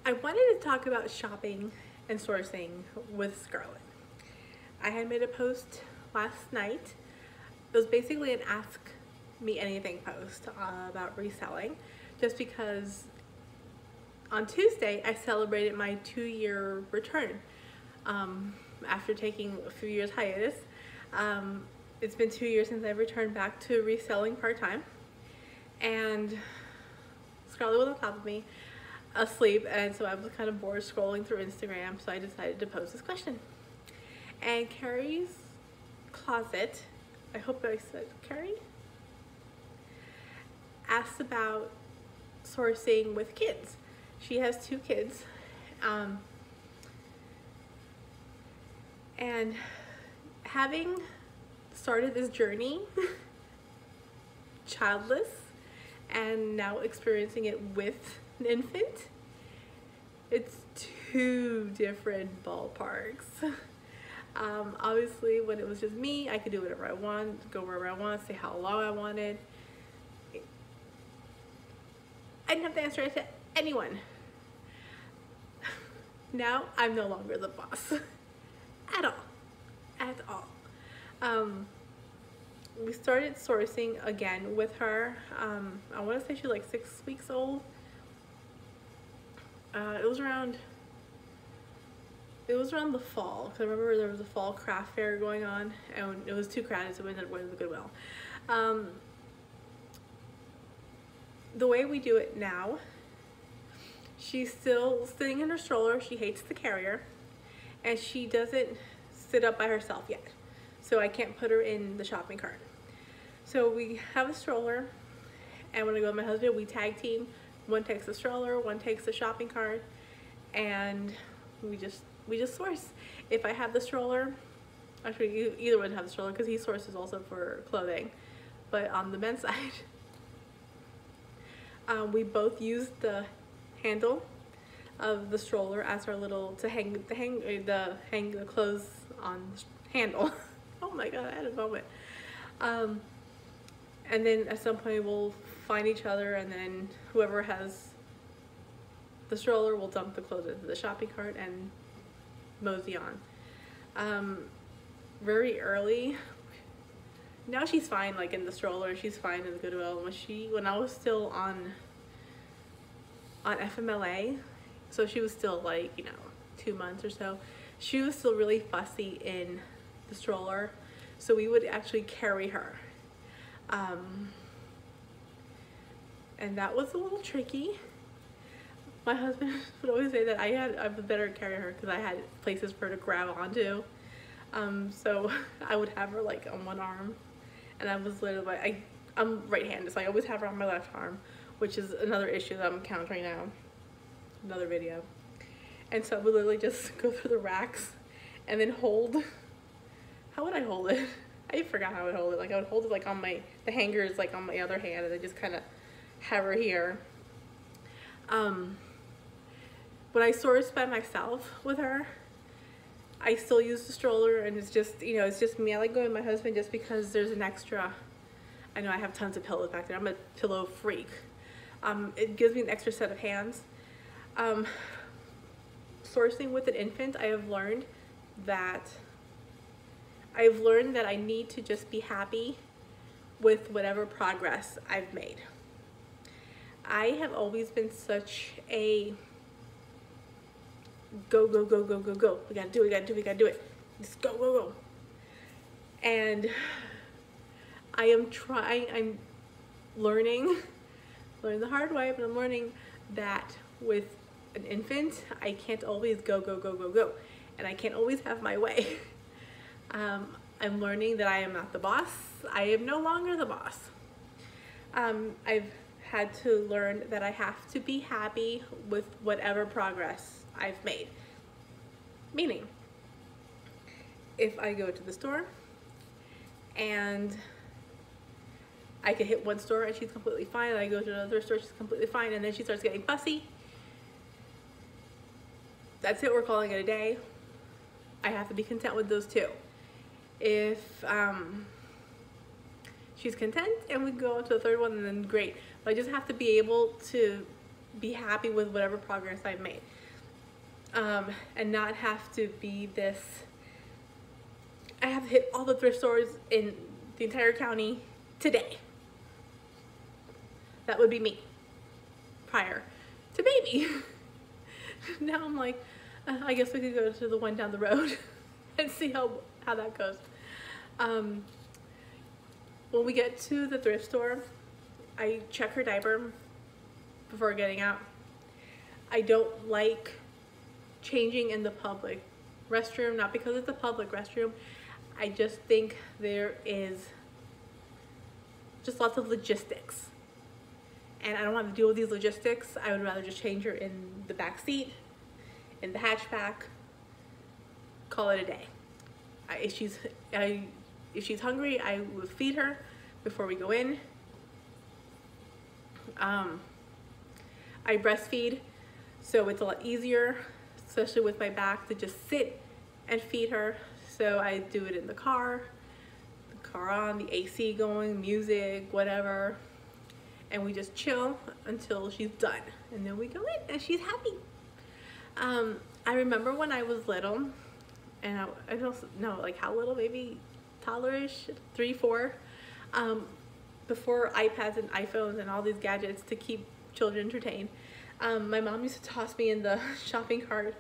I wanted to talk about shopping and sourcing with Scarlett. I had made a post last night. It was basically an ask me anything post about reselling, just because on Tuesday I celebrated my 2-year return after taking a few years hiatus. It's been 2 years since I've returned back to reselling part-time, and Scarlett was on top of me, asleep, and so I was kind of bored scrolling through Instagram, so I decided to pose this question. And Carrie's Closet, I hope I said Carrie, asked about sourcing with kids. She has 2 kids, and having started this journey childless and now experiencing it with an infant, it's 2 different ballparks. Obviously when it was just me, I could do whatever I want, go wherever I want, say how long I wanted. I didn't have to answer it to anyone. Now I'm no longer the boss at all. We started sourcing again with her. I want to say she's like 6 weeks old. It was around the fall, because I remember there was a fall craft fair going on, and it was too crowded, so we ended up going to the Goodwill. The way we do it now, she's still sitting in her stroller. She hates the carrier, and she doesn't sit up by herself yet, so I can't put her in the shopping cart. So we have a stroller, and when I go with my husband, we tag team. One takes the stroller, one takes the shopping cart, and we just source. If I have the stroller, actually either one have the stroller because he sources also for clothing, but on the men's side, we both use the handle of the stroller as our little to hang the clothes on the handle. Oh my god, I had a moment. And then at some point we'll find each other, and then whoever has the stroller will dump the clothes into the shopping cart and mosey on. Very early, now she's fine, like in the stroller, she's fine in the Goodwill. When I was still on FMLA, so she was still like, 2 months or so, she was still really fussy in the stroller, so we would actually carry her. And that was a little tricky. My husband would always say that I was better to carry her because I had places for her to grab onto. So I would have her like on one arm, and I was literally I'm right-handed, so I always have her on my left arm, which is another issue that I'm encountering now. Another video. And so I would literally just go through the racks and then hold. How would I hold it? I forgot how I would hold it. Like I would hold it like on the hangers, like on my other hand, and then just kind of have her here. When I source by myself with her, I still use the stroller, and it's just, it's just me. I like going with my husband just because there's an extra, I know I have tons of pillows back there. I'm a pillow freak. It gives me an extra set of hands. Sourcing with an infant, I have learned that I need to just be happy with whatever progress I've made. I have always been such a go. We gotta do it. Just go. And I'm learning the hard way, but I'm learning that with an infant, I can't always go. And I can't always have my way. I'm learning that I am not the boss. I am no longer the boss. I've had to learn that I have to be happy with whatever progress I've made. Meaning, if I go to the store and I could hit one store and she's completely fine, and I go to another store, she's completely fine, and then she starts getting fussy, that's it, we're calling it a day. I have to be content with those 2. If she's content and we go on to the 3rd one, then great. But I just have to be able to be happy with whatever progress I've made. and not have to be this, I have to hit all the thrift stores in the entire county today. That would be me prior to baby. Now I'm like, I guess we could go to the one down the road and see how that goes. When we get to the thrift store, I check her diaper before getting out. I don't like changing in the public restroom, not because it's a public restroom. I just think there is just lots of logistics. And I don't want to deal with these logistics. I would rather just change her in the back seat, in the hatchback, call it a day. If she's hungry, I would feed her before we go in. I breastfeed, so it's a lot easier, especially with my back, to just sit and feed her. So I do it in the car on, the AC going, music, whatever. And we just chill until she's done. And then we go in and she's happy. I remember when I was little, and I don't know like how little, maybe toddlerish, 3, 4, before iPads and iPhones and all these gadgets to keep children entertained. My mom used to toss me in the shopping cart,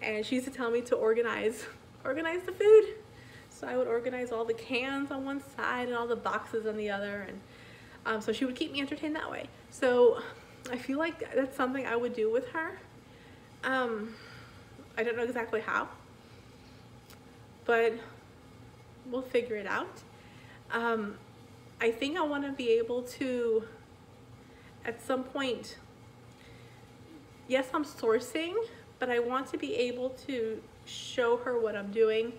and she used to tell me to organize the food. So I would organize all the cans on one side and all the boxes on the other, and so she would keep me entertained that way. So I feel like that's something I would do with her. I don't know exactly how, but we'll figure it out. I think I want to be able to, at some point, yes, I'm sourcing, but I want to be able to show her what I'm doing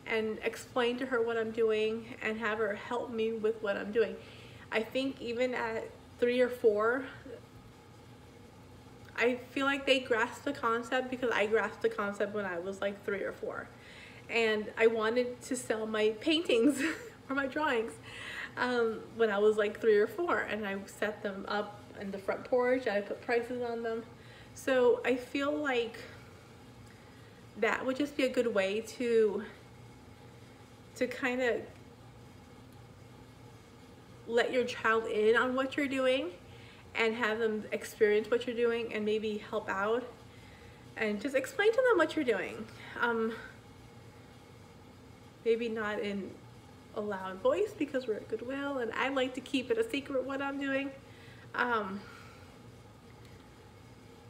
and explain to her what I'm doing and have her help me with what I'm doing. I think even at 3 or 4, I feel like they grasp the concept because I grasped the concept when I was like 3 or 4. And I wanted to sell my paintings or my drawings when I was like 3 or 4, and I set them up in the front porch. I put prices on them. So I feel like that would just be a good way to kind of let your child in on what you're doing and have them experience what you're doing and maybe help out and just explain to them what you're doing. Maybe not in a loud voice because we're at Goodwill and I like to keep it a secret what I'm doing.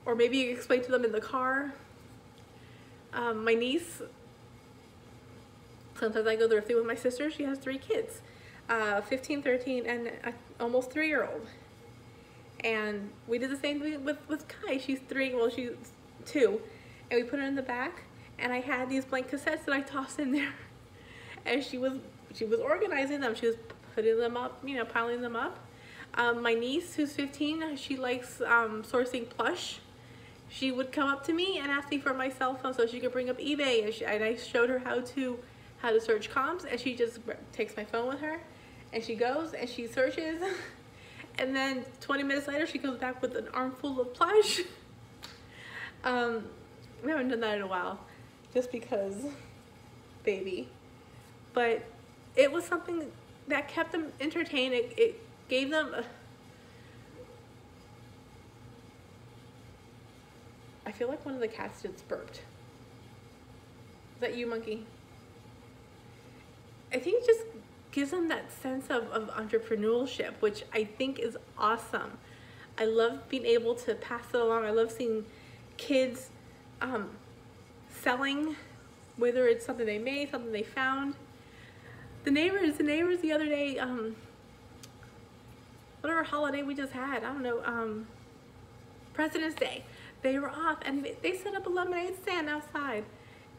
Or maybe you explain to them in the car. My niece, sometimes I go thrifting with my sister. She has 3 kids, 15, 13, and an almost 3-year-old. And we did the same thing with Kai. She's 3, well, she's 2. And we put her in the back, and I had these blank cassettes that I tossed in there. And she was organizing them. She was putting them up, you know, piling them up. My niece, who's 15, she likes sourcing plush. She would come up to me and ask me for my cell phone so she could bring up eBay, and I showed her how to search comps, and she just takes my phone with her and she goes and she searches, and then 20 minutes later she comes back with an armful of plush. We haven't done that in a while just because baby, but it was something that kept them entertained. It gave them I feel like one of the cats just burped. Is that you, monkey? I think it just gives them that sense of entrepreneurship, which I think is awesome. I love being able to pass it along. I love seeing kids selling, whether it's something they made, something they found. The neighbors the other day, whatever holiday we just had, I don't know, President's Day. They were off and they set up a lemonade stand outside,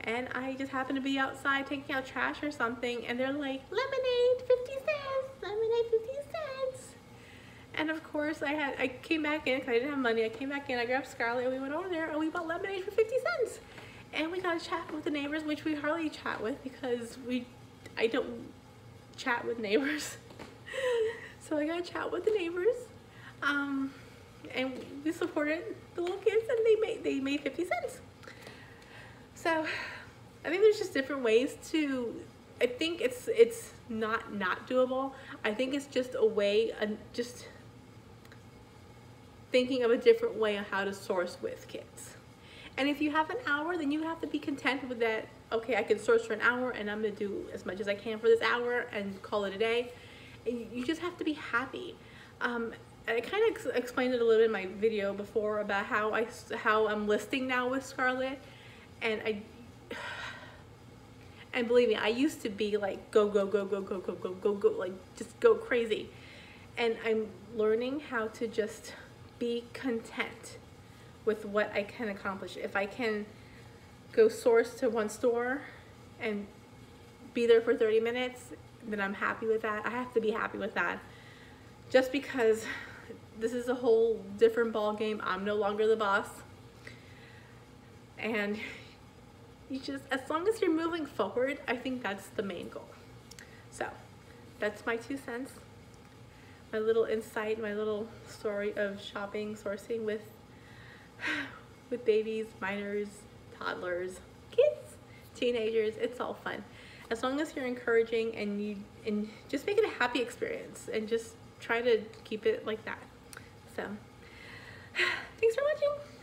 and I just happened to be outside taking out trash or something, and they're like, lemonade 50 cents, lemonade 50 cents. And of course I came back in because I didn't have money. I came back in, I grabbed Scarlett, and we went over there and we bought lemonade for 50 cents. And we got to chat with the neighbors, which we hardly chat with because I don't chat with neighbors. So I got to chat with the neighbors. And we supported the little kids, and they made 50 cents. So I think there's just different ways to, I think it's not doable. I think it's just a way, just thinking of a different way on how to source with kids. And if you have an hour, then you have to be content with that. Okay, I can source for an hour and I'm gonna do as much as I can for this hour and call it a day. And you just have to be happy. And I kind of explained it a little bit in my video before about how I'm listing now with Scarlett, and believe me, I used to be like go, like just go crazy. And I'm learning how to just be content with what I can accomplish. If I can go source to one store and be there for 30 minutes, then I'm happy with that. I have to be happy with that. Just because this is a whole different ball game. I'm no longer the boss. And you just, as long as you're moving forward, I think that's the main goal. So that's my 2 cents, my little insight, my little story of shopping, sourcing with babies, minors, toddlers, kids, teenagers. It's all fun. As long as you're encouraging and just make it a happy experience and just try to keep it like that. So thanks for watching.